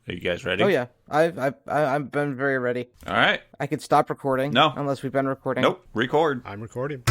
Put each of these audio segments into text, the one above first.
Are you guys ready? Oh yeah, I've been very ready. All right. I could stop recording. No. Unless we've been recording. Nope. Record. I'm recording.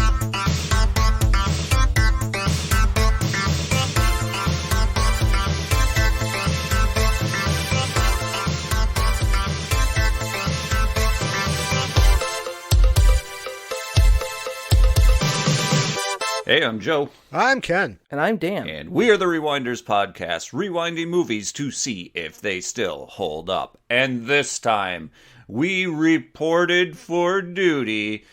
Hey, I'm Joe. I'm Ken. And I'm Dan. And we are the Rewinders Podcast, rewinding movies to see if they still hold up. And this time, we reported for duty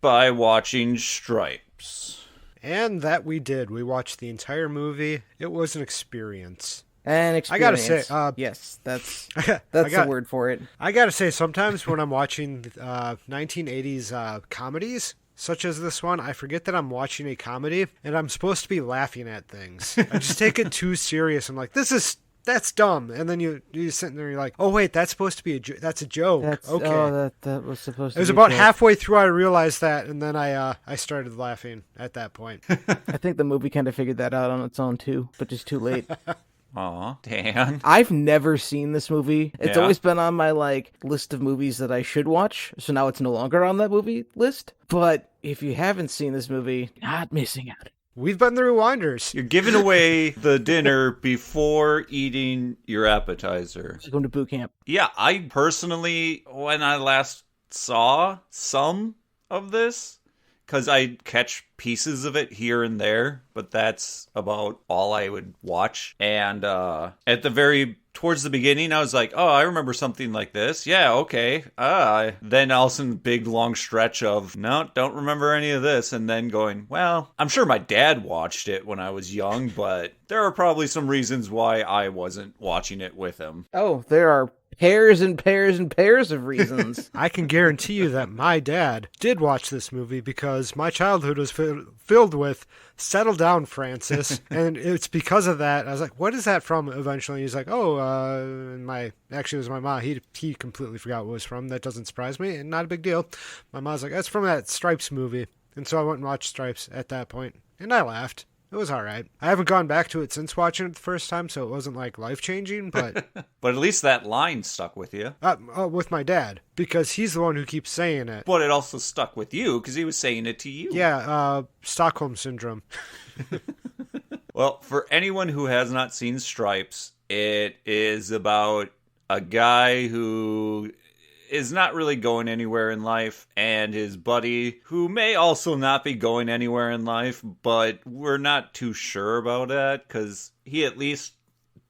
by watching Stripes. And that we did. We watched the entire movie. It was an experience. And experience. I gotta say, yes, that's I the word for it. I gotta say, sometimes when I'm watching 1980s comedies, such as this one, I forget that I'm watching a comedy, and I'm supposed to be laughing at things. I just take it too serious. I'm like, that's dumb. And then you sit there and you're like, oh wait, that's supposed to be that's a joke. Okay. Oh, that was supposed to be It was about halfway through I realized that, and then I started laughing at that point. I think the movie kind of figured that out on its own too, but just too late. Aw, Dan. I've never seen this movie. It's Yeah? always been on my list of movies that I should watch. So now it's no longer on that movie list. But if you haven't seen this movie, not missing out. We've been the Rewinders. You're giving away the dinner before eating your appetizer. So going to boot camp. Yeah, I personally, when I last saw some of this, because I catch pieces of it here and there, but that's about all I would watch. And towards the beginning, I was like, oh, I remember something like this. Yeah, okay. Then all of a sudden, big long stretch of, no, don't remember any of this. And then going, well, I'm sure my dad watched it when I was young, but there are probably some reasons why I wasn't watching it with him. Oh, there are pairs and pairs and pairs of reasons. I can guarantee you that my dad did watch this movie because my childhood was filled with "Settle Down, Francis," and it's because of that. I was like, "What is that from?" Eventually, he's like, "Oh, it was my mom. He completely forgot what it was from. That doesn't surprise me, and not a big deal." My mom's like, "That's from that Stripes movie," and so I went and watched Stripes at that point, and I laughed. It was all right. I haven't gone back to it since watching it the first time, so it wasn't life-changing, but... But at least that line stuck with you. With my dad, because he's the one who keeps saying it. But it also stuck with you, because he was saying it to you. Yeah, Stockholm Syndrome. Well, for anyone who has not seen Stripes, it is about a guy who is not really going anywhere in life, and his buddy, who may also not be going anywhere in life, but we're not too sure about that, because he at least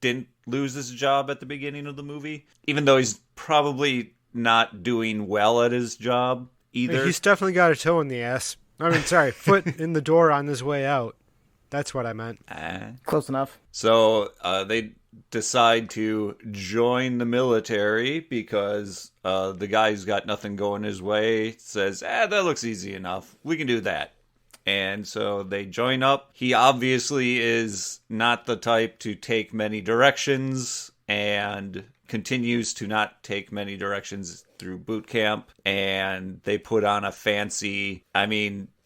didn't lose his job at the beginning of the movie, even though he's probably not doing well at his job either. He's definitely got a toe in the ass. Foot in the door on his way out. That's what I meant. Close enough. So they decide to join the military because the guy who's got nothing going his way says, that looks easy enough. We can do that. And so they join up. He obviously is not the type to take many directions and continues to not take many directions through boot camp. And they put on a fancy,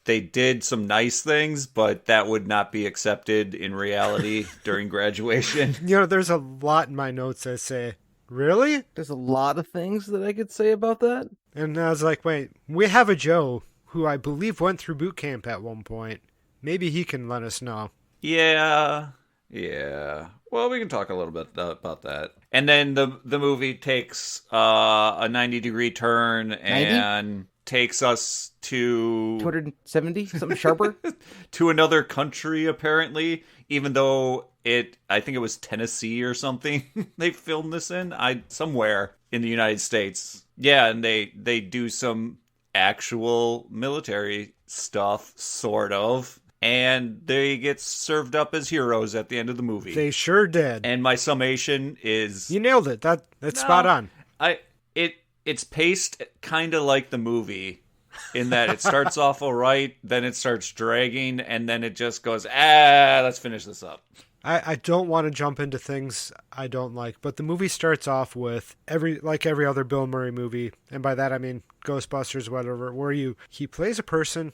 they did some nice things, but that would not be accepted in reality during graduation. There's a lot in my notes that say, really? There's a lot of things that I could say about that. And I was like, wait, we have a Joe who I believe went through boot camp at one point. Maybe he can let us know. Yeah. Well, we can talk a little bit about that. And then the movie takes a 90-degree turn and takes us to 270, something sharper, to another country apparently, even though I think it was Tennessee or something they filmed this in, somewhere in the United States. Yeah, and they do some actual military stuff, sort of, and they get served up as heroes at the end of the movie. They sure did. And my summation is, you nailed it. That's spot on. It's paced kind of like the movie, in that it starts off all right, then it starts dragging, and then it just goes, let's finish this up. I don't want to jump into things I don't like, but the movie starts off with every other Bill Murray movie, and by that I mean Ghostbusters, whatever, where he plays a person,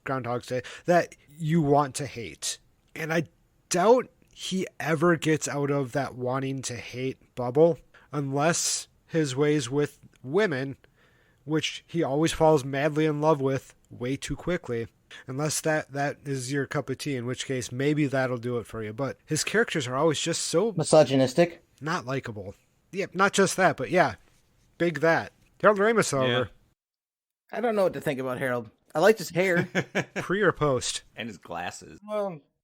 Groundhog's Day, that you want to hate. And I doubt he ever gets out of that wanting to hate bubble. unless his ways with women, which he always falls madly in love with way too quickly. Unless that is your cup of tea, in which case maybe that'll do it for you. But his characters are always just so Misogynistic. not likable. Yeah, not just that, but yeah, big that. Harold Ramis, however, I don't know what to think about Harold. I liked his hair. pre or post? And his glasses.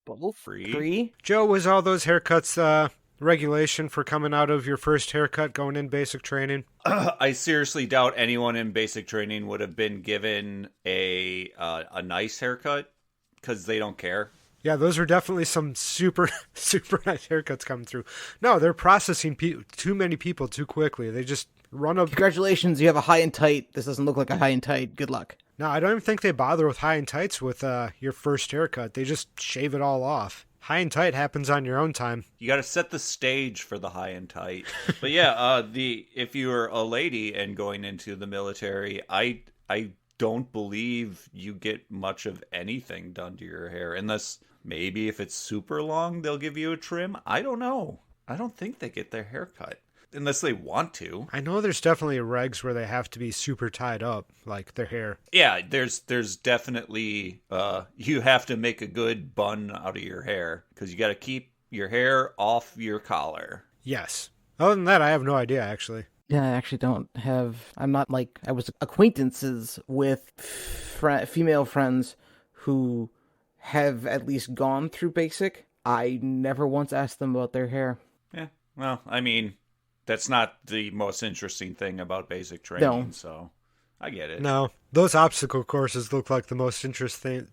Both. Free. Joe, was all those haircuts regulation for coming out of your first haircut going in basic training? I seriously doubt anyone in basic training would have been given a nice haircut because they don't care. Yeah, those are definitely some super nice haircuts coming through. No, they're processing too many people too quickly. They just run up. Congratulations, you have a high and tight. This doesn't look like a high and tight. Good luck. No, I don't even think they bother with high and tights with your first haircut. They just shave it all off. High and tight happens on your own time. You got to set the stage for the high and tight. But yeah, if you're a lady and going into the military, I don't believe you get much of anything done to your hair unless maybe if it's super long they'll give you a trim. I don't know. I don't think they get their hair cut unless they want to. I know there's definitely regs where they have to be super tied up, like their hair. Yeah, there's definitely you have to make a good bun out of your hair because you got to keep your hair off your collar. Yes. Other than that, I have no idea, actually. Yeah, I actually don't have. I'm not like I was acquaintances with female friends who have at least gone through basic. I never once asked them about their hair. Yeah, well, I mean, that's not the most interesting thing about basic training, so I get it. No, those obstacle courses look like the most interesting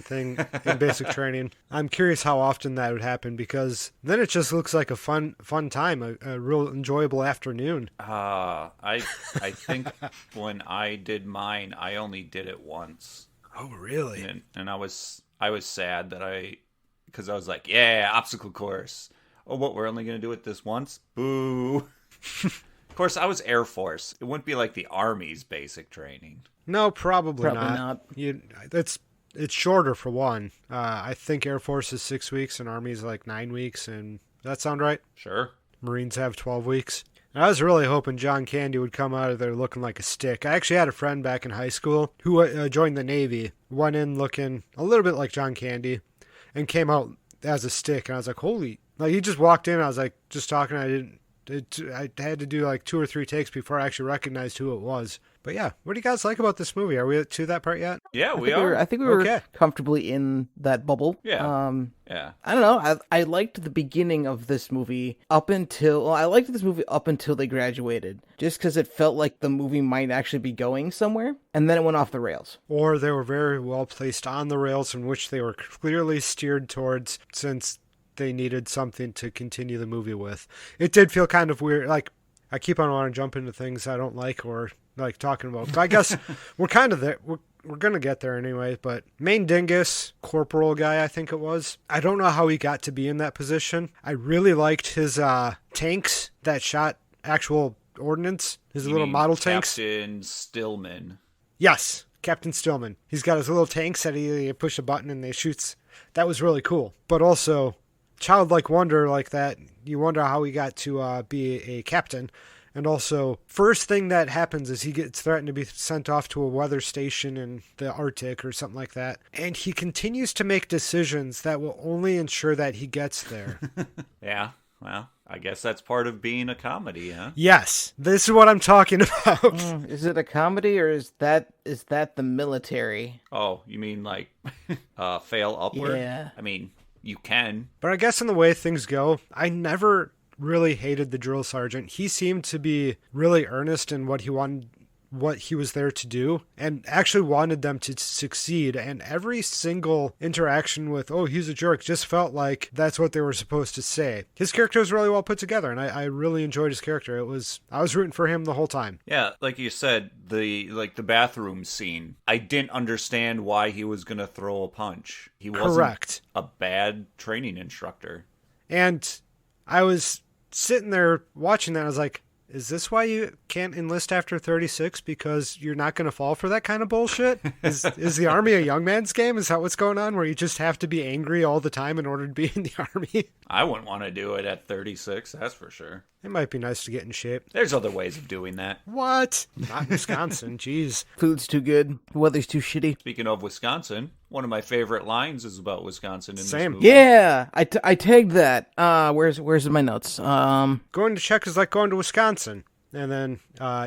thing in basic training. I'm curious how often that would happen because then it just looks like a fun time, a real enjoyable afternoon. I think when I did mine, I only did it once. Oh, really? And I was sad that because I was like, yeah, obstacle course. Oh, what, we're only going to do it this once? Boo. Of course, I was Air Force. It wouldn't be like the Army's basic training. No, probably not. It's shorter for one. I think Air Force is 6 weeks and Army's like 9 weeks. And does that sound right? Sure. Marines have 12 weeks. I was really hoping John Candy would come out of there looking like a stick. I actually had a friend back in high school who joined the Navy, went in looking a little bit like John Candy, and came out as a stick. And I was like, holy... Like, he just walked in, I was like, just talking, I had to do like 2 or 3 takes before I actually recognized who it was. But yeah, what do you guys like about this movie? Are we to that part yet? Yeah, we are. I think we were comfortably in that bubble. Yeah. Yeah. I don't know. I liked the beginning of this movie up until they graduated, just because it felt like the movie might actually be going somewhere, and then it went off the rails. Or they were very well placed on the rails in which they were clearly steered towards, since they needed something to continue the movie with. It did feel kind of weird. Like, I keep on wanting to jump into things I don't like or like talking about. But I guess we're kind of there. We're going to get there anyway. But main dingus, corporal guy, I think it was. I don't know how he got to be in that position. I really liked his tanks that shot actual ordnance. His little model tanks. Captain Stillman. Yes, Captain Stillman. He's got his little tanks that he push a button and they shoots. That was really cool. But also... childlike wonder like that. You wonder how he got to be a captain. And also, first thing that happens is he gets threatened to be sent off to a weather station in the Arctic or something like that. And he continues to make decisions that will only ensure that he gets there. Yeah, well, I guess that's part of being a comedy, huh? Yes, this is what I'm talking about. Is it a comedy or is that the military? Oh, you mean like fail upward? Yeah. I mean... you can. But I guess in the way things go, I never really hated the drill sergeant. He seemed to be really earnest in what he wanted, what he was there to do, and actually wanted them to succeed. And every single interaction with, oh, he's a jerk, just felt like that's what they were supposed to say. His character was really well put together, and I really enjoyed his character. I was rooting for him the whole time. Yeah, like you said, the bathroom scene. I didn't understand why he was gonna throw a punch. He wasn't Correct. A bad training instructor. And I was sitting there watching that, I was like, is this why you can't enlist after 36? Because you're not going to fall for that kind of bullshit? Is the Army a young man's game? Is that what's going on, where you just have to be angry all the time in order to be in the Army? I wouldn't want to do it at 36, that's for sure. It might be nice to get in shape. There's other ways of doing that. What? Not in Wisconsin, jeez. Food's too good. The weather's too shitty. Speaking of Wisconsin, one of my favorite lines is about Wisconsin in Same. this movie. Yeah, I tagged that. Where's in my notes? Going to Czech is like going to Wisconsin. And then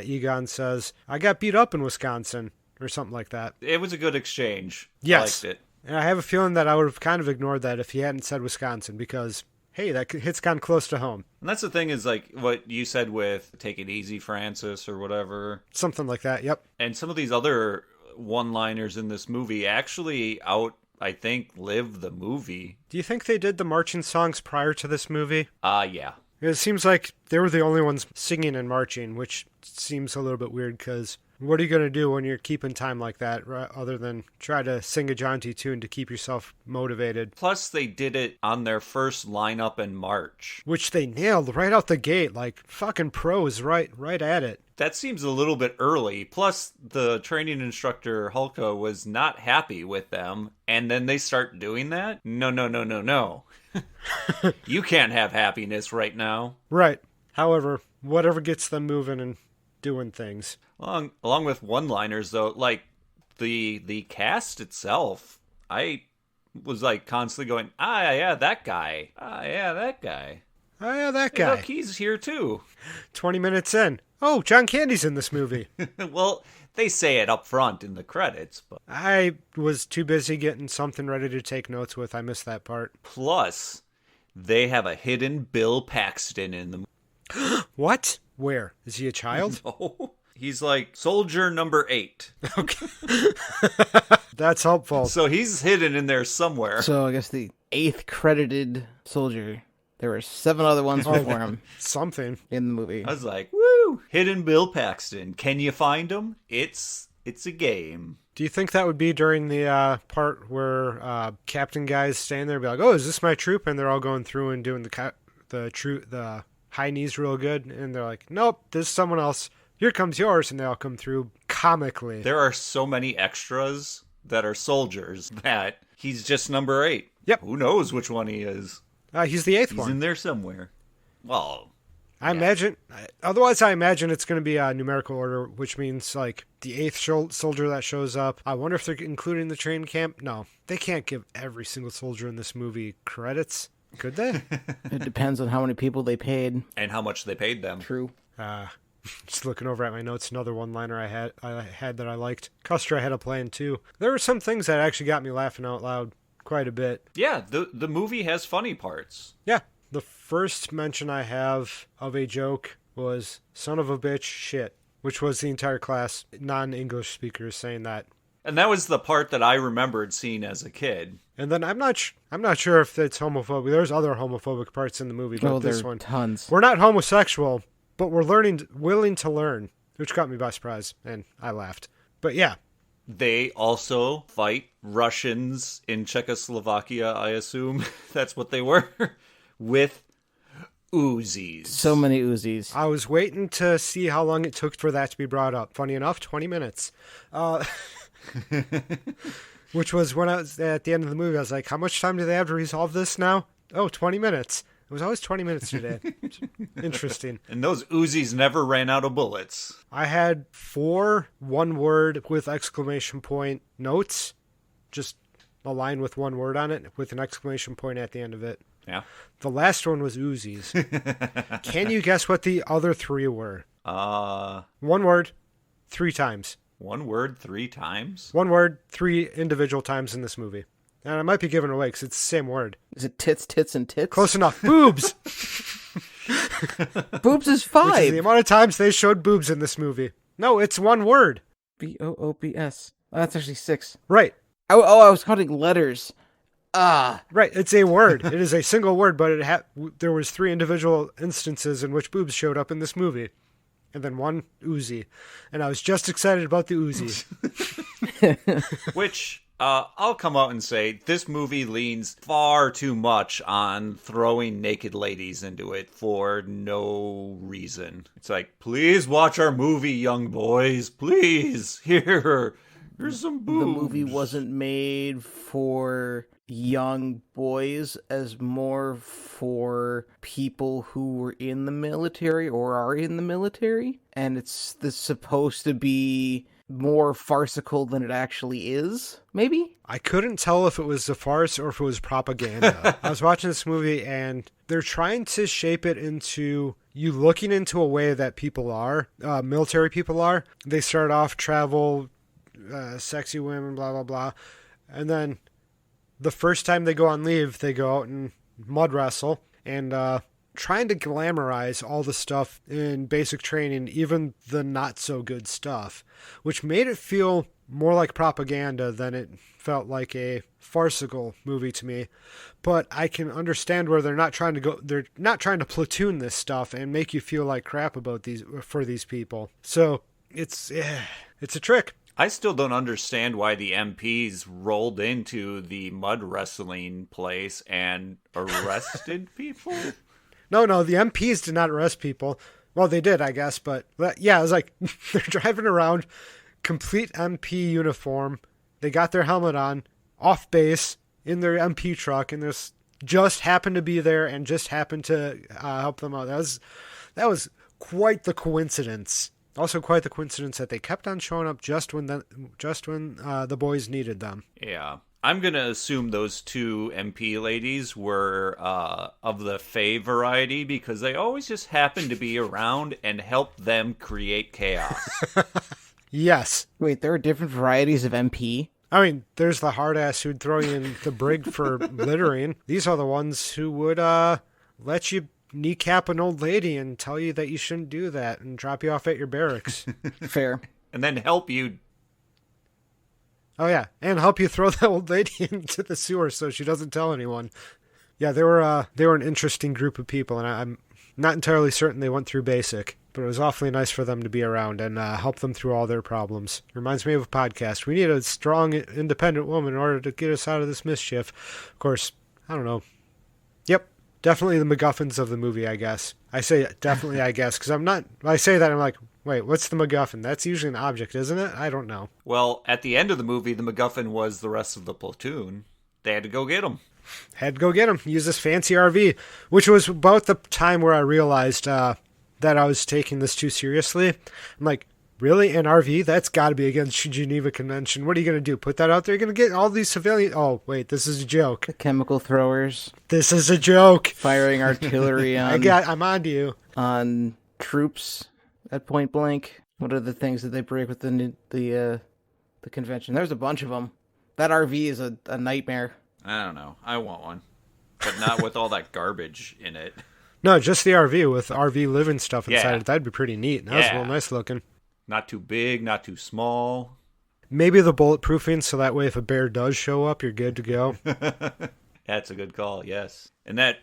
Egon says, I got beat up in Wisconsin, or something like that. It was a good exchange. Yes. I liked it. And I have a feeling that I would have kind of ignored that if he hadn't said Wisconsin, because, hey, that hit's gone close to home. And that's the thing is, like, what you said with take it easy, Francis, or whatever. Something like that, yep. And some of these other one-liners in this movie actually I think, live the movie. Do you think they did the marching songs prior to this movie? Yeah. It seems like they were the only ones singing and marching, which seems a little bit weird, because what are you going to do when you're keeping time like that, right, other than try to sing a jaunty tune to keep yourself motivated? Plus, they did it on their first lineup in March. Which they nailed right out the gate, like fucking pros right at it. That seems a little bit early. Plus, the training instructor, Hulka, was not happy with them. And then they start doing that? No. You can't have happiness right now. Right. However, whatever gets them moving and doing things. Along with one-liners, though, like the cast itself, I was like constantly going, yeah, that guy. Yeah, that guy. Oh, yeah, that Hey, guy. look, he's here too. 20 minutes in. Oh, John Candy's in this movie. Well, they say it up front in the credits, but I was too busy getting something ready to take notes with. I missed that part. plus, they have a hidden Bill Paxton in the What? Where? Is he a child? Oh, he's like soldier number 8. Okay. That's helpful. So he's hidden in there somewhere. So I guess the 8th credited soldier. There were 7 other ones before him Something. in the movie. I was like, woo! Hidden Bill Paxton. Can you find him? It's a game. Do you think that would be during the part where Captain Guy's standing there and be like, oh, is this my troop? And they're all going through and doing the high knees real good. And they're like, nope, this is someone else. Here comes yours. And they all come through comically. There are so many extras that are soldiers that he's just number 8. Yep. Who knows which one he is? He's the 8th He's one. in there somewhere. Well, I imagine, otherwise I imagine it's going to be a numerical order, which means like the 8th soldier that shows up. I wonder if they're including the training camp. No, they can't give every single soldier in this movie credits. Could they? It depends on how many people they paid. and how much they paid them. True. Just looking over at my notes, another one-liner I had that I liked. Custer had a plan too. There were some things that actually got me laughing out loud quite a bit. Yeah, the movie has funny parts. Yeah, the first mention I have of a joke was "son of a bitch, shit," which was the entire class, non-English speakers, saying that. And that was the part that I remembered seeing as a kid. And then I'm not sure if it's homophobic. There's other homophobic parts in the movie, but There this are one, tons. we're not homosexual, but we're willing to learn, which caught me by surprise, and I laughed. But yeah, They also fight Russians in Czechoslovakia, I assume. That's what they were. With Uzis. So many Uzis. I was waiting to see how long it took for that to be brought up. Funny enough, 20 minutes. Which was when I was at the end of the movie. I was like, how much time do they have to resolve this now? Oh, 20 minutes. It was always 20 minutes today. Interesting. And those Uzis never ran out of bullets. I had 4 one-word with exclamation point notes. Just a line with one word on it with an exclamation point at the end of it. Yeah. The last one was Uzis. Can you guess what the other 3 were? One word, 3 times. One word 3 times? One word, 3 individual times in this movie. And I might be giving it away because it's the same word. Is it tits, tits, and tits? Close enough. Boobs! Boobs is Which 5. is the amount of times they showed boobs in this movie. No, it's one word. Boobs. Oh, that's actually 6. Right. I was counting letters. Right. It's a word. It is a single word, but there was 3 individual instances in which boobs showed up in this movie. And then one Uzi. And I was just excited about the Uzi. Which I'll come out and say this movie leans far too much on throwing naked ladies into it for no reason. It's like, please watch our movie, young boys. Please. Here's some boobs. The movie wasn't made for young boys as more for people who were in the military or are in the military. And it's supposed to be more farcical than it actually is, maybe? I couldn't tell if it was a farce or if it was propaganda. I was watching this movie and they're trying to shape it into you looking into a way that people are, military people are. They start off travel, sexy women, blah, blah, blah. And then the first time they go on leave, they go out and mud wrestle and trying to glamorize all the stuff in basic training, even the not so good stuff, which made it feel more like propaganda than it felt like a farcical movie to me. But I can understand where they're not trying to platoon this stuff and make you feel like crap about these people. So it's a trick. I still don't understand why the MPs rolled into the mud wrestling place and arrested people. No, the MPs did not arrest people. Well, they did, I guess, but yeah, it was like they're driving around, complete MP uniform. They got their helmet on, off base, in their MP truck, and this just happened to be there and just happened to help them out. That was quite the coincidence. Also, quite the coincidence that they kept on showing up just when the boys needed them. Yeah. I'm going to assume those two MP ladies were of the Fae variety because they always just happen to be around and help them create chaos. Yes. Wait, there are different varieties of MP? I mean, there's the hard ass who'd throw you in the brig for littering. These are the ones who would let you kneecap an old lady and tell you that you shouldn't do that and drop you off at your barracks. Fair. And then help you. Oh, yeah, and help you throw the old lady into the sewer so she doesn't tell anyone. Yeah, they were an interesting group of people, and I'm not entirely certain they went through basic, but it was awfully nice for them to be around and help them through all their problems. Reminds me of a podcast. We need a strong, independent woman in order to get us out of this mischief. Of course, I don't know. Yep, definitely the MacGuffins of the movie, I guess. I say definitely, I guess, because I say that, I'm like, wait, what's the MacGuffin? That's usually an object, isn't it? I don't know. Well, at the end of the movie, the MacGuffin was the rest of the platoon. They had to go get him. Had to go get him. Use this fancy RV, which was about the time where I realized that I was taking this too seriously. I'm like, really? An RV? That's got to be against the Geneva Convention. What are you going to do? Put that out there? You're going to get all these civilians? Oh, wait, this is a joke. The chemical throwers. This is a joke. Firing artillery on... I'm on to you. On troops at point blank. What are the things that they break with the convention? There's a bunch of them. That RV is a nightmare. I don't know. I want one. But not with all that garbage in it. No, just the RV with RV living stuff inside Yeah. it. That'd be pretty neat. That was a little nice looking. Not too big, not too small. Maybe the bulletproofing so that way if a bear does show up, you're good to go. That's a good call, yes. And that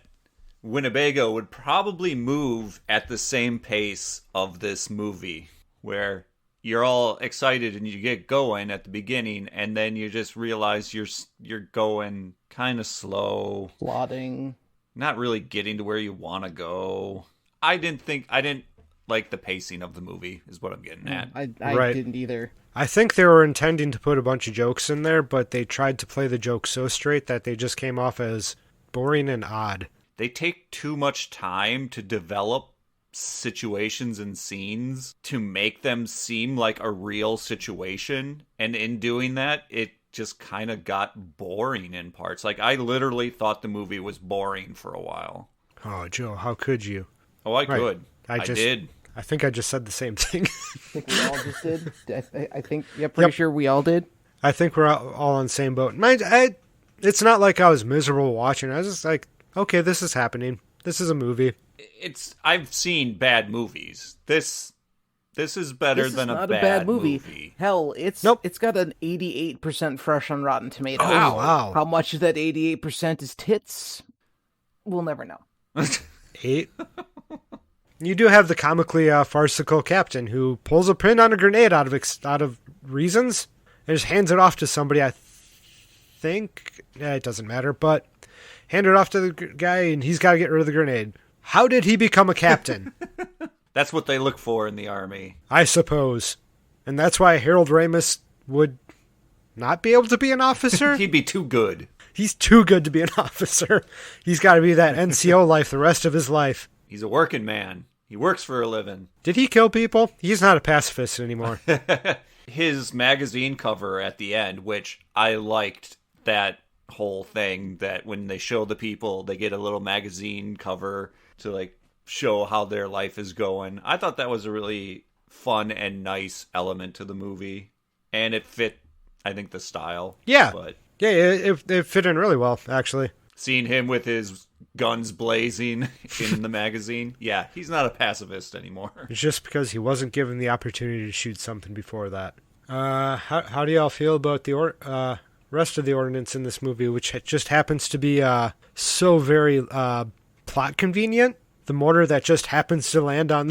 Winnebago would probably move at the same pace of this movie, where you're all excited and you get going at the beginning, and then you just realize you're going kind of slow, Plodding. not really getting to where you want to go. I didn't like the pacing of the movie, is what I'm getting at. I Right. didn't either. I think they were intending to put a bunch of jokes in there, but they tried to play the jokes so straight that they just came off as boring and odd. They take too much time to develop situations and scenes to make them seem like a real situation, and in doing that it just kind of got boring in parts. Like, I literally thought the movie was boring for a while. Oh, Joe, how could you? Oh, I Right. could. I did. I think I just said the same thing. I think we all just did. I think, yeah, pretty sure we all did. I think we're all on the same boat. It's not like I was miserable watching. I was just like, okay, this is happening. This is a movie. I've seen bad movies. This is better This is than not a bad movie. Hell, it's got an 88% fresh on Rotten Tomatoes. Oh, wow. How much of that 88% is tits? We'll never know. 8. You do have the comically farcical captain who pulls a pin on a grenade out of reasons and just hands it off to somebody. I think it doesn't matter, but hand it off to the guy, and he's got to get rid of the grenade. How did he become a captain? That's what they look for in the army. I suppose. And that's why Harold Ramis would not be able to be an officer? He'd be too good. He's too good to be an officer. He's got to be that NCO life the rest of his life. He's a working man. He works for a living. Did he kill people? He's not a pacifist anymore. His magazine cover at the end, which I liked that whole thing, that when they show the people, they get a little magazine cover to like show how their life is going. I thought that was a really fun and nice element to the movie, and it fit, I think, the style. Yeah. But Yeah, it fit in really well, actually. seeing him with his guns blazing in the magazine, yeah, he's not a pacifist anymore. It's just because he wasn't given the opportunity to shoot something before that. How do y'all feel about the rest of the ordnance in this movie, which just happens to be so very plot convenient? The mortar that just happens to land on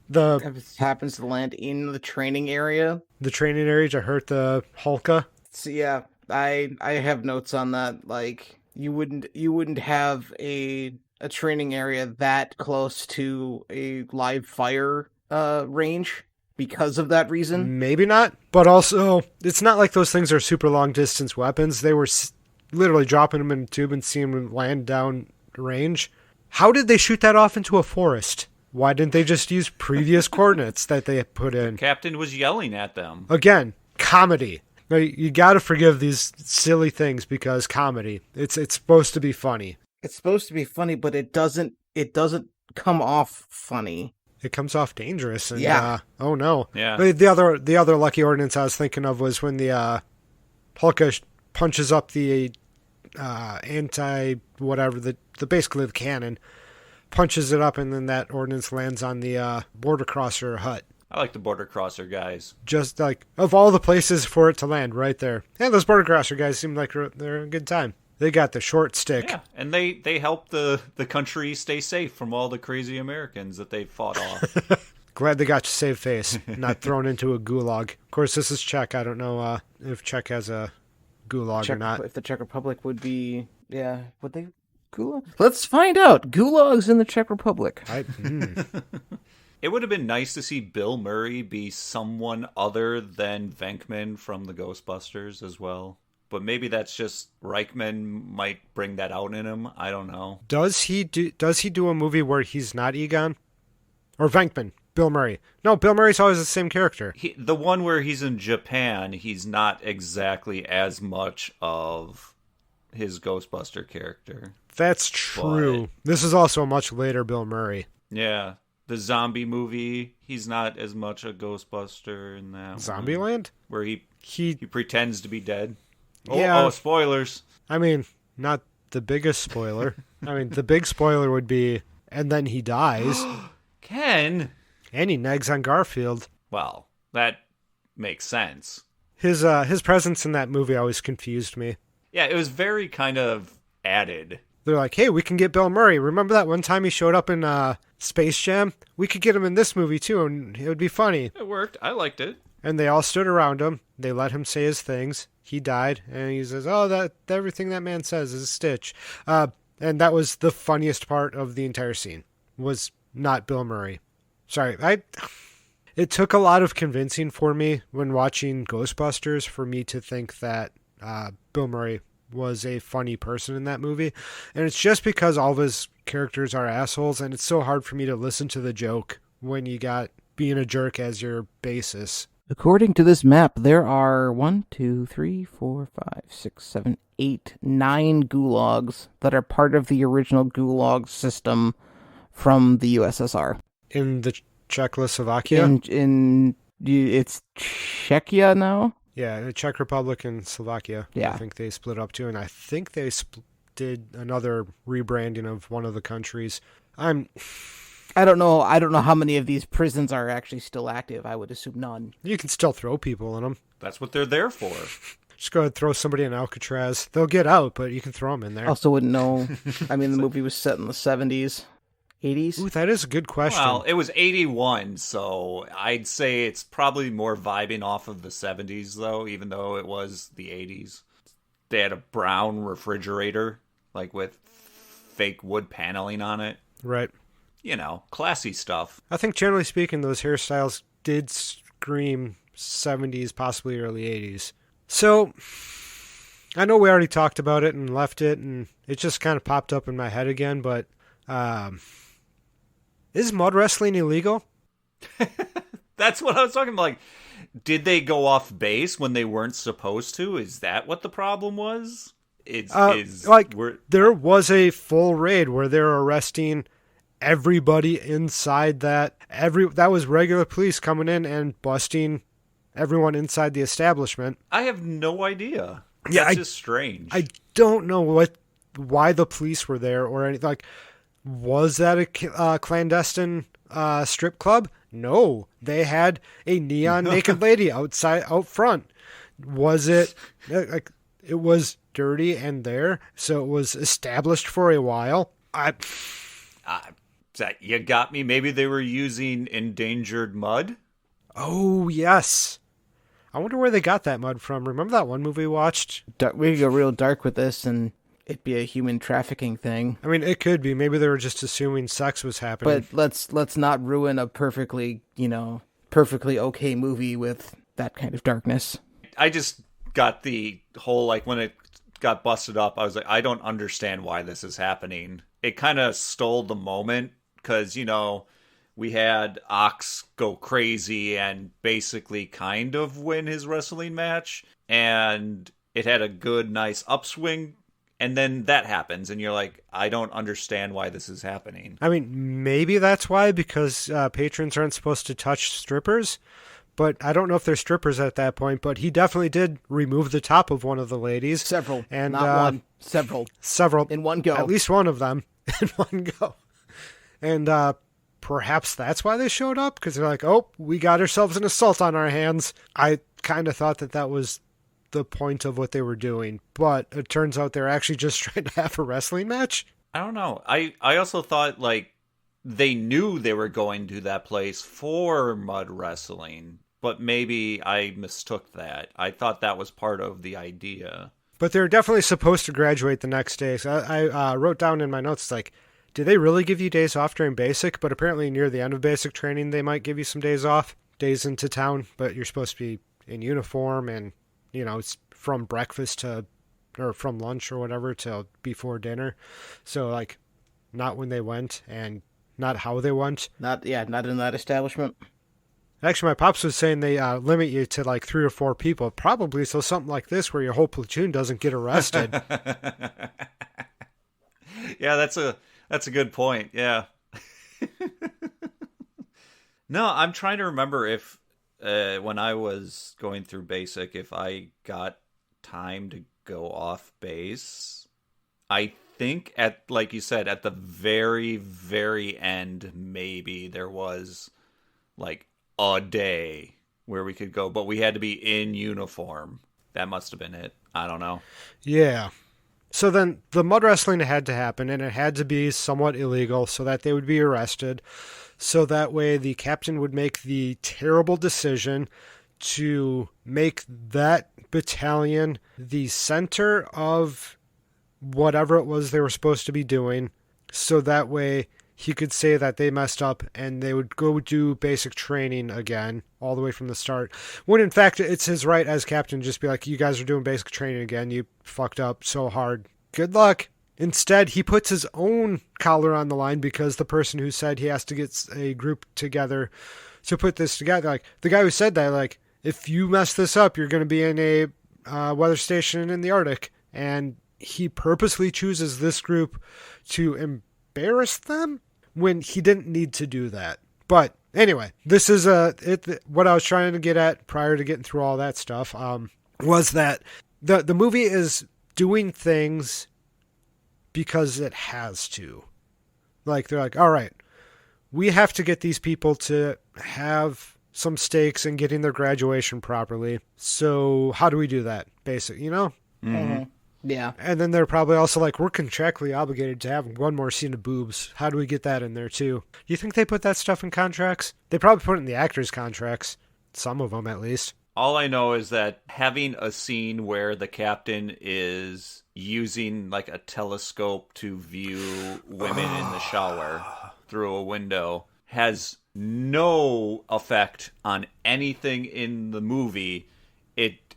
the It happens to land in the training area. training area to hurt the Hulka. So yeah, I have notes on that. Like you wouldn't have a training area that close to a live fire range because of that reason. Maybe not, but also it's not like those things are super long distance weapons. They were literally dropping them in a tube and seeing them land down range. How did they shoot that off into a forest? Why didn't they just use previous coordinates that they put in? Captain was yelling at them. Again, comedy. Now, you got to forgive these silly things because comedy. It's supposed to be funny. It's supposed to be funny, but it doesn't come off funny. It comes off dangerous. And, Yeah. Oh no. Yeah. The other lucky ordinance I was thinking of was when the Hulka punches up the anti whatever the basically the cannon, punches it up, and then that ordnance lands on the border crosser hut. I like the border crosser guys. Just like of all the places for it to land, right there. And those border crosser guys seem like they're a good time. They got the short stick. Yeah, and they help the country stay safe from all the crazy Americans that they fought off. Glad they got to save face, not thrown into a gulag. Of course, this is Czech. I don't know if Czech has a gulag or not. If the Czech Republic would be, would they gulag? Let's find out. Gulags in the Czech Republic. It would have been nice to see Bill Murray be someone other than Venkman from the Ghostbusters as well. But maybe that's just Reichman might bring that out in him. I don't know. Does he do a movie where he's not Egon? Or Venkman? Bill Murray. No, Bill Murray's always the same character. The one where he's in Japan, he's not exactly as much of his Ghostbuster character. That's true. This is also a much later Bill Murray. Yeah. The zombie movie, he's not as much a Ghostbuster in that Zombieland? where he He, pretends to be dead. Yeah. Oh, spoilers. I mean, not the biggest spoiler. I mean, the big spoiler would be, and then he dies, Ken. and he negs on Garfield. Well, that makes sense. His presence in that movie always confused me. Yeah, it was very kind of added. They're like, hey, we can get Bill Murray. Remember that one time he showed up in Space Jam? We could get him in this movie, too, and it would be funny. It worked. I liked it. And they all stood around him. They let him say his things. He died, and he says, oh, that everything that man says is a stitch. And that was the funniest part of the entire scene, was not Bill Murray. Sorry, it took a lot of convincing for me when watching Ghostbusters for me to think that Bill Murray was a funny person in that movie. And it's just because all of his characters are assholes, and it's so hard for me to listen to the joke when you got being a jerk as your basis. According to this map, there are 1, 2, 3, 4, 5, 6, 7, 8, 9 gulags that are part of the original gulag system from the USSR. In the Czechoslovakia? It's Czechia now? Yeah, the Czech Republic and Slovakia. Yeah. I think they split up too, and I think they did another rebranding of one of the countries. I don't know how many of these prisons are actually still active. I would assume none. You can still throw people in them. That's what they're there for. Just go ahead and throw somebody in Alcatraz. They'll get out, but you can throw them in there. Also wouldn't know. I mean, the movie was set in the 70s, 80s. Ooh, that is a good question. Well, it was 81, so I'd say it's probably more vibing off of the 70s, though, even though it was the 80s. they had a brown refrigerator, like with fake wood paneling on it. Right. You know, classy stuff. I think generally speaking, those hairstyles did scream 70s, possibly early 80s. So, I know we already talked about it and left it, and it just kind of popped up in my head again, but is mud wrestling illegal? That's what I was talking about. Like, did they go off base when they weren't supposed to? Is that what the problem was? There was a full raid where they were arresting everybody inside that was regular police coming in and busting everyone inside the establishment. I have no idea. Yeah, That's just strange. I don't know why the police were there or anything. Like, was that a clandestine strip club? No, they had a neon naked lady out front. Was it like it was dirty and there, so it was established for a while? You got me. Maybe they were using endangered mud. Oh yes, I wonder where they got that mud from. Remember that one movie we watched? We could go real dark with this, and it'd be a human trafficking thing. I mean, it could be. Maybe they were just assuming sex was happening. But let's not ruin a perfectly okay movie with that kind of darkness. I just got the whole, like, when it got busted up, I was like, I don't understand why this is happening. It kind of stole the moment because, we had Ox go crazy and basically kind of win his wrestling match, and it had a good, nice upswing. And then that happens, and you're like, I don't understand why this is happening. I mean, maybe that's why, because patrons aren't supposed to touch strippers. But I don't know if they're strippers at that point. But he definitely did remove the top of one of the ladies. Several. And, not one. Several. Several. In one go. At least one of them in one go. And perhaps that's why they showed up, because they're like, oh, we got ourselves an assault on our hands. I kind of thought that was the point of what they were doing, but it turns out they're actually just trying to have a wrestling match. I don't know. I also thought, like, they knew they were going to that place for mud wrestling, but maybe I mistook that. I thought that was part of the idea. But they're definitely supposed to graduate the next day. So I wrote down in my notes, like, do they really give you days off during basic? But apparently near the end of basic training, they might give you some days off, days into town, but you're supposed to be in uniform, and it's from breakfast or from lunch or whatever till before dinner. So, like, not when they went and not how they went. Not in that establishment. Actually, my pops was saying they limit you to like 3 or 4 people, probably so something like this where your whole platoon doesn't get arrested. Yeah, that's a good point. Yeah. No, I'm trying to remember if when I was going through basic, if I got time to go off base. I think like you said, at the very, very end, maybe there was like a day where we could go, but we had to be in uniform. That must have been it. I don't know. Yeah. So then the mud wrestling had to happen, and it had to be somewhat illegal so that they would be arrested. So that way the captain would make the terrible decision to make that battalion the center of whatever it was they were supposed to be doing. So that way he could say that they messed up and they would go do basic training again all the way from the start. When in fact it's his right as captain to just be like, you guys are doing basic training again. You fucked up so hard. Good luck. Instead, he puts his own collar on the line because the person who said he has to get a group together to put this together, like the guy who said that, like, if you mess this up, you're going to be in a weather station in the Arctic. And he purposely chooses this group to embarrass them when he didn't need to do that. But anyway, this is what I was trying to get at prior to getting through all that stuff, was that the movie is doing things because it has to. Like, they're like, all right, we have to get these people to have some stakes in getting their graduation properly. So how do we do that? Basic, Mm-hmm. Yeah. And then they're probably also like, we're contractually obligated to have one more scene of boobs. How do we get that in there too? You think they put that stuff in contracts? They probably put it in the actors' contracts. Some of them, at least. All I know is that having a scene where the captain is using like a telescope to view women in the shower through a window has no effect on anything in the movie.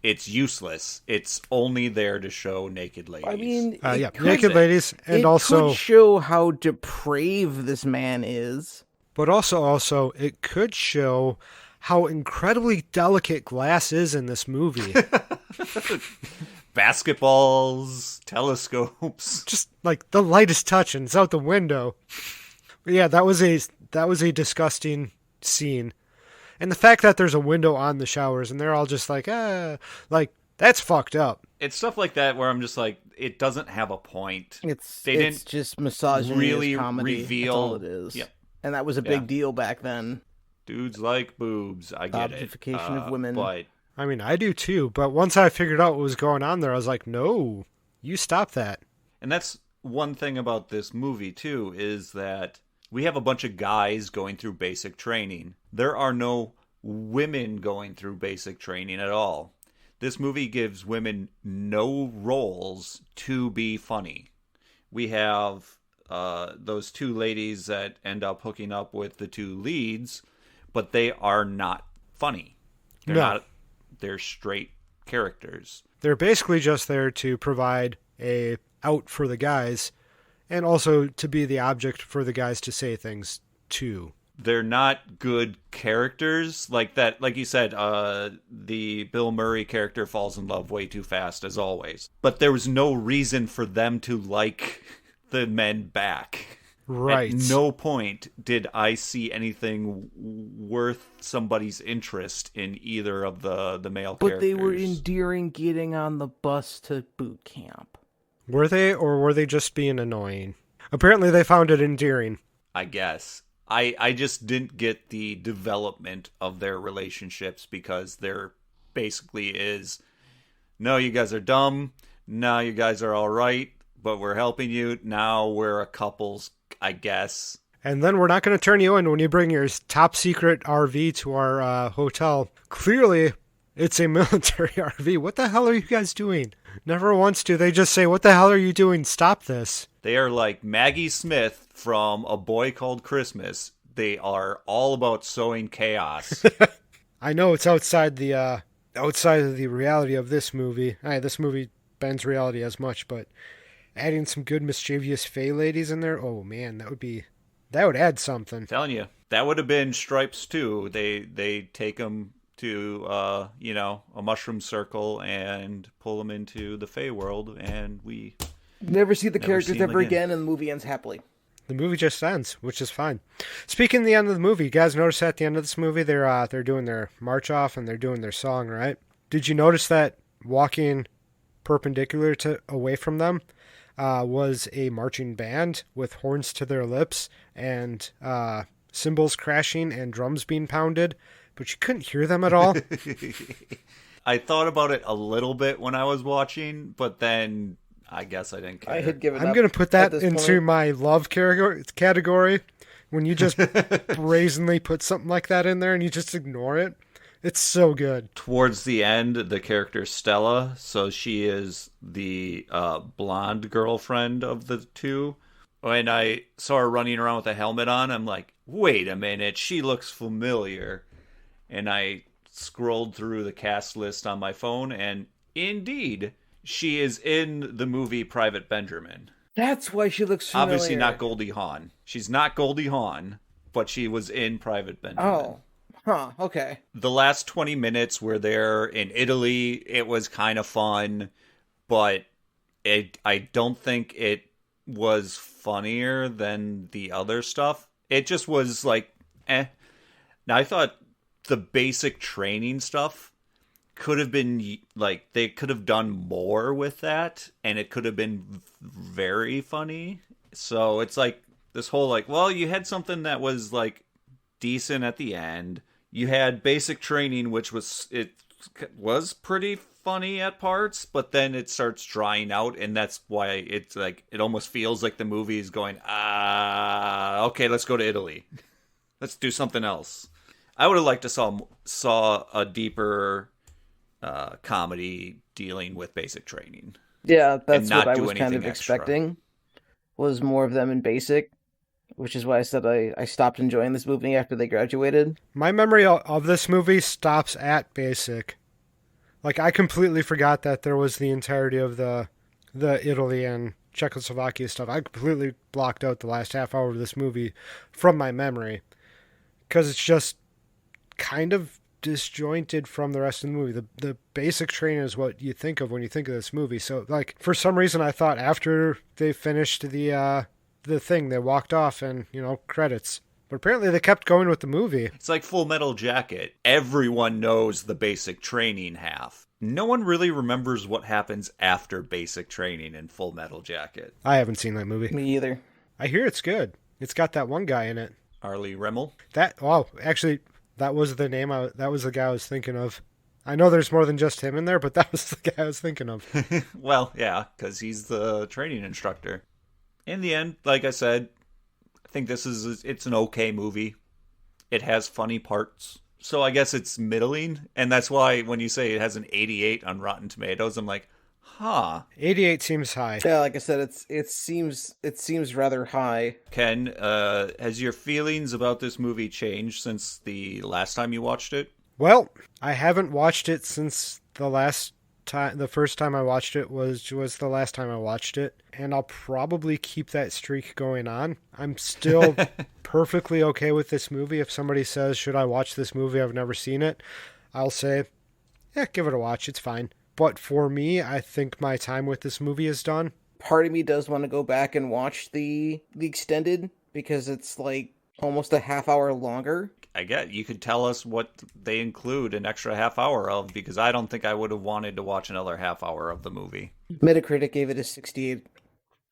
It's useless. It's only there to show naked ladies. I mean, Yeah, naked ladies, and also could show how depraved this man is. But also, it could show how incredibly delicate glass is in this movie. Basketballs, telescopes. Just like the lightest touch and it's out the window. But yeah, that was a disgusting scene. And the fact that there's a window on the showers and they're all just like that's fucked up. It's stuff like that where I'm just like, it doesn't have a point. It's didn't just misogyny really as comedy. reveal. That's all it is. Yep. And that was a big deal back then. Dudes like boobs. I get it. Objectification of women. But I mean, I do too, but once I figured out what was going on there, I was like, no, you stop that. and that's one thing about this movie too, is that we have a bunch of guys going through basic training. There are no women going through basic training at all. This movie gives women no roles to be funny. We have those two ladies that end up hooking up with the two leads, but they are not funny. They're No. not. They're straight characters. They're basically just there to provide a out for the guys and also to be the object for the guys to say things to. They're not good characters like that. Like you said, the Bill Murray character falls in love way too fast, as always. But there was no reason for them to like the men back. Right. At no point did I see anything worth somebody's interest in either of the male But characters. they were endearing getting on the bus to boot camp. Were they, or were they just being annoying? Apparently they found it endearing. I guess. I just didn't get the development of their relationships because there basically is, no, you guys are dumb. No, you guys are all right, but we're helping you. Now we're a couples, I guess. And then we're not going to turn you in when you bring your top secret RV to our hotel. Clearly, it's a military RV. What the hell are you guys doing? Never once do they just say, what the hell are you doing? Stop this. They are like Maggie Smith from A Boy Called Christmas. They are all about sowing chaos. I know it's outside of the reality of this movie. This movie bends reality as much, but adding some good mischievous Fey ladies in there, oh man, that would add something. Telling you, that would have been Stripes too. They take them to a mushroom circle and pull them into the Fey world, and we Never see the Never characters see 'em ever again. again, and the movie ends happily. The movie just ends, which is fine. Speaking of the end of the movie, you guys notice at the end of this movie they're doing their march off and they're doing their song, right? Did you notice that walking perpendicular to away from them was a marching band with horns to their lips and cymbals crashing and drums being pounded, but you couldn't hear them at all? I thought about it a little bit when I was watching, but then I guess I didn't care. I had given I'm up going to put at that this into point. my love category. When you just brazenly put something like that in there and you just ignore it. It's so good. Towards the end, the character Stella, so she is the blonde girlfriend of the two. When I saw her running around with a helmet on, I'm like, wait a minute, she looks familiar. And I scrolled through the cast list on my phone, and indeed, she is in the movie Private Benjamin. That's why she looks familiar. Obviously not Goldie Hawn. She's not Goldie Hawn, but she was in Private Benjamin. Oh. Huh, okay. The last 20 minutes where they're in Italy, it was kind of fun, but I don't think it was funnier than the other stuff. It just was like, eh. Now, I thought the basic training stuff could have been, like, they could have done more with that, and it could have been very funny. So it's like this whole, like, well, you had something that was, like, decent at the end. You had basic training, which was pretty funny at parts, but then it starts drying out, and that's why it's like it almost feels like the movie is going, okay, let's go to Italy, let's do something else. I would have liked to saw a deeper comedy dealing with basic training. Yeah, that's not what I do was kind anything of extra. expecting. Was more of them in basic, which is why I said I stopped enjoying this movie after they graduated. My memory of this movie stops at basic. Like, I completely forgot that there was the entirety of the Italy and Czechoslovakia stuff. I completely blocked out the last half hour of this movie from my memory because it's just kind of disjointed from the rest of the movie. The basic training is what you think of when you think of this movie. So, like, for some reason, I thought after they finished the thing, they walked off and, credits. But apparently they kept going with the movie. It's like Full Metal Jacket. Everyone knows the basic training half. No one really remembers what happens after basic training in Full Metal Jacket. I haven't seen that movie. Me either. I hear it's good. It's got that one guy in it. Arlie Rimmel? Actually, that was the name. That was the guy I was thinking of. I know there's more than just him in there, but that was the guy I was thinking of. Well, yeah, because he's the training instructor. In the end, like I said, I think it's an okay movie. It has funny parts. So I guess it's middling. And that's why when you say it has an 88 on Rotten Tomatoes, I'm like, 88 seems high. Yeah, like I said, it seems rather high. Ken, has your feelings about this movie changed since the last time you watched it? Well, I haven't watched it since the first time I watched it was the last time I watched it, and I'll probably keep that streak going on. I'm still perfectly okay with this movie. If somebody says, should I watch this movie? I've never seen it. I'll say, yeah, give it a watch. It's fine. But for me, I think my time with this movie is done. Part of me does want to go back and watch the extended because it's like almost a half hour longer. I get you could tell us what they include an extra half hour of, because I don't think I would have wanted to watch another half hour of the movie. Metacritic gave it a 68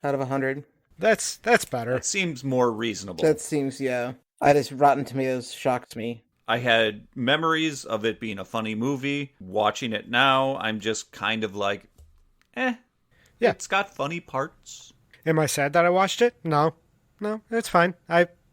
out of 100. That's better. It seems more reasonable. That seems, yeah. Rotten Tomatoes shocked me. I had memories of it being a funny movie. Watching it now, I'm just kind of like, yeah, it's got funny parts. Am I sad that I watched it? No, it's fine.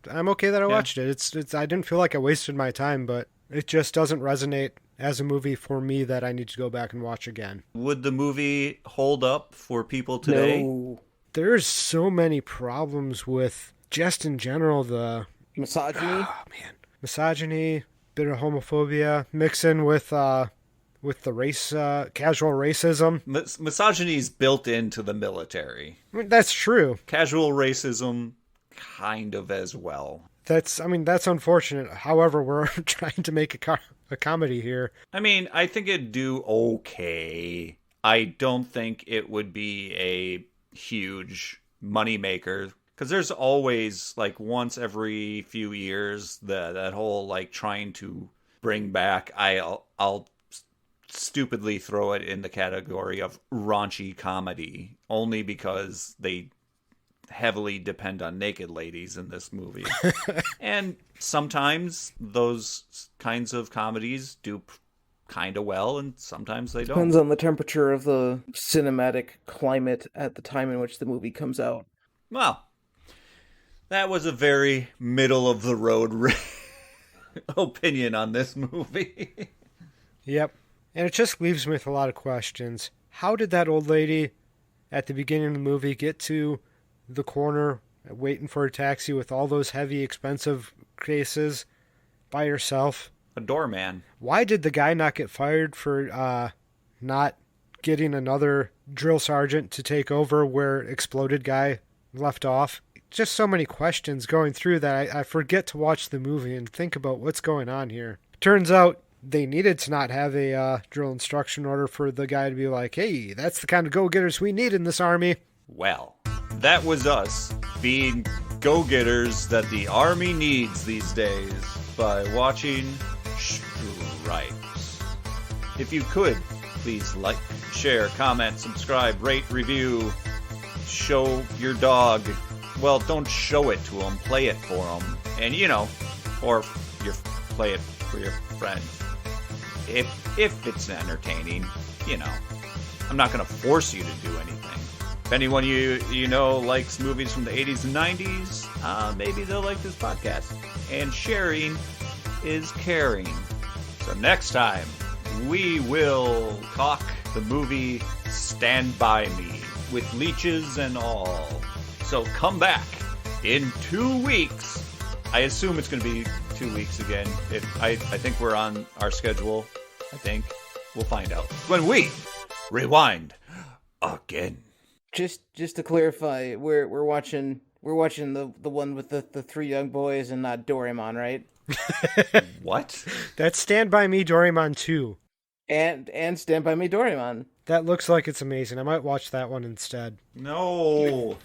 I'm okay that I watched it. It's I didn't feel like I wasted my time, but it just doesn't resonate as a movie for me that I need to go back and watch again. Would the movie hold up for people today? No. There's so many problems with just in general the misogyny. Oh man, misogyny, bit of homophobia, mixing with the race, casual racism. Misogyny is built into the military. I mean, that's true. Casual racism, kind of as well. That's unfortunate. However, we're trying to make a comedy here. I mean, I think it'd do okay. I don't think it would be a huge moneymaker, because there's always, like, once every few years, that whole, like, trying to bring back, I'll stupidly throw it in the category of raunchy comedy, only because they heavily depend on naked ladies in this movie. And sometimes those kinds of comedies do kind of well, and sometimes they don't. Depends on the temperature of the cinematic climate at the time in which the movie comes out. Well, that was a very middle-of-the-road opinion on this movie. Yep. And it just leaves me with a lot of questions. How did that old lady at the beginning of the movie get to the corner waiting for a taxi with all those heavy, expensive cases by herself? A doorman. Why did the guy not get fired for not getting another drill sergeant to take over where Exploded guy left off? Just so many questions going through that I forget to watch the movie and think about what's going on here. Turns out they needed to not have a drill instruction order for the guy to be like, hey, that's the kind of go-getters we need in this army. Well, that was us being go-getters that the army needs these days by watching Stripes. If you could, please like, share, comment, subscribe, rate, review, show your dog. Well, don't show it to him, play it for him. And, or play it for your friend. If it's entertaining, I'm not going to force you to do anything. If anyone you know likes movies from the 80s and 90s, maybe they'll like this podcast. And sharing is caring. So next time, we will talk the movie Stand By Me with leeches and all. So come back in 2 weeks. I assume it's going to be 2 weeks again. I think we're on our schedule. I think we'll find out when we rewind again. Just to clarify, we're watching the one with the three young boys and not Doraemon, right? What? That's Stand By Me Doraemon 2. And Stand By Me Doraemon. That looks like it's amazing. I might watch that one instead. No.